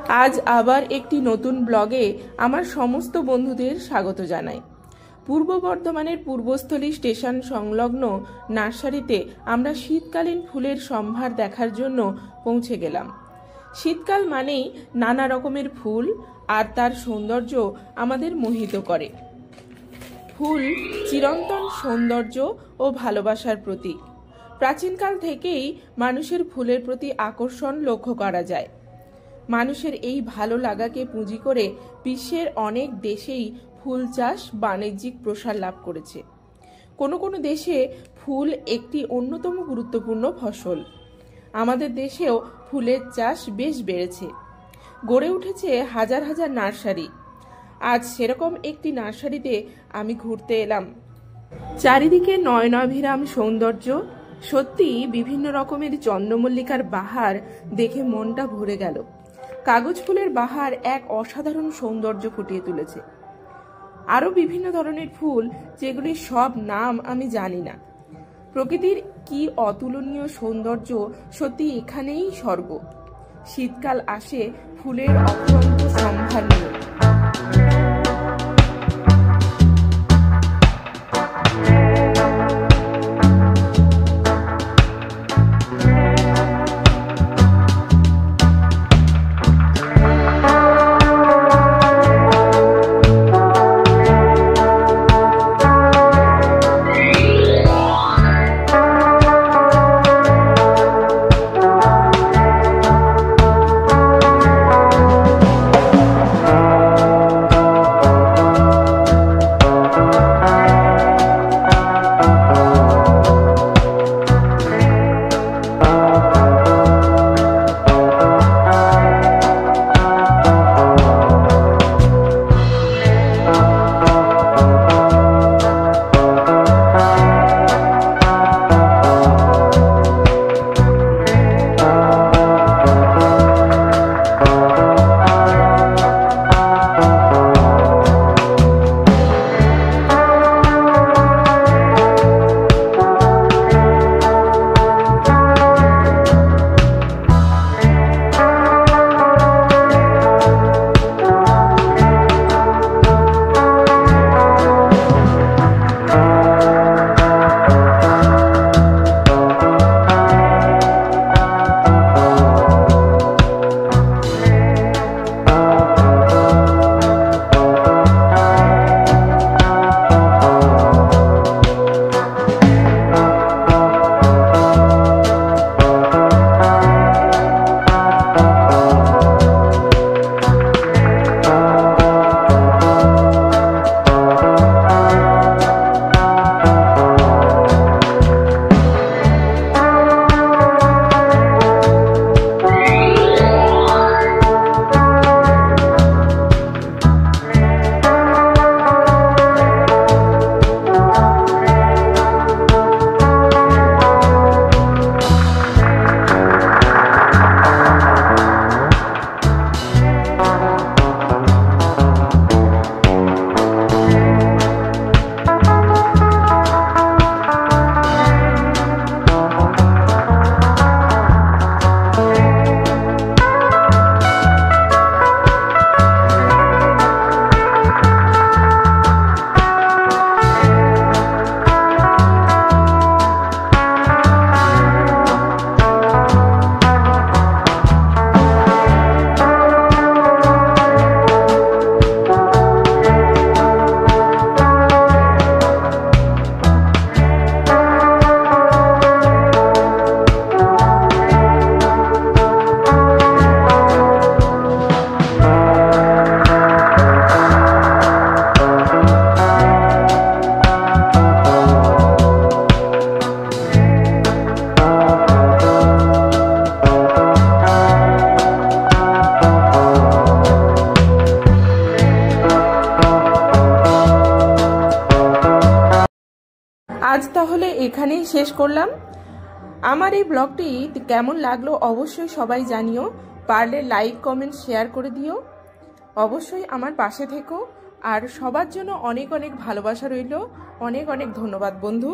আজ আবার একটি নতুন ব্লগে আমার সমস্ত বন্ধুদের স্বাগত জানাই। পূর্ব বর্ধমানের পূর্বস্থলী স্টেশন সংলগ্ন নার্সারিতে আমরা শীতকালীন ফুলের সম্ভার দেখার জন্য পৌঁছে গেলাম। শীতকাল মানেই নানা রকমের ফুল আর তার সৌন্দর্য আমাদের মোহিত করে। ফুল চিরন্তন সৌন্দর্য ও ভালোবাসার প্রতীক। প্রাচীনকাল থেকেই মানুষের ফুলের প্রতি আকর্ষণ লক্ষ্য করা যায়। মানুষের এই ভালো লাগাকে পুঁজি করে বিশ্বের অনেক দেশেই ফুল চাষ বাণিজ্যিক প্রসার লাভ করেছে। কোনো কোনো দেশে ফুল একটি অন্যতম গুরুত্বপূর্ণ ফসল। আমাদের দেশেও ফুলের চাষ বেশ বেড়েছে, গড়ে উঠেছে হাজার হাজার নার্সারি। আজ সেরকম একটি নার্সারিতে আমি ঘুরতে এলাম। চারিদিকে নয়নাভিরাম সৌন্দর্য, সত্যি বিভিন্ন রকমের চন্দ্রমল্লিকার বাহার দেখে মনটা ভরে গেল। কাগজ ফুলের বাহার এক অসাধারণ সৌন্দর্য ফুটিয়ে তুলেছে। আরও বিভিন্ন ধরনের ফুল, যেগুলির সব নাম আমি জানি না। প্রকৃতির কি অতুলনীয় সৌন্দর্য, সত্যি এখানেই স্বর্গ। শীতকাল আসে ফুলের অফুরন্ত সম্ভার নিয়ে। আজ তাহলে এখানেই শেষ করলাম। আমার এই ব্লগটি কেমন লাগলো অবশ্যই সবাই জানিও। পারলে লাইক, কমেন্ট, শেয়ার করে দিও। অবশ্যই আমার পাশে থেকো। আর সবার জন্য অনেক অনেক ভালোবাসা রইল। অনেক অনেক ধন্যবাদ বন্ধু।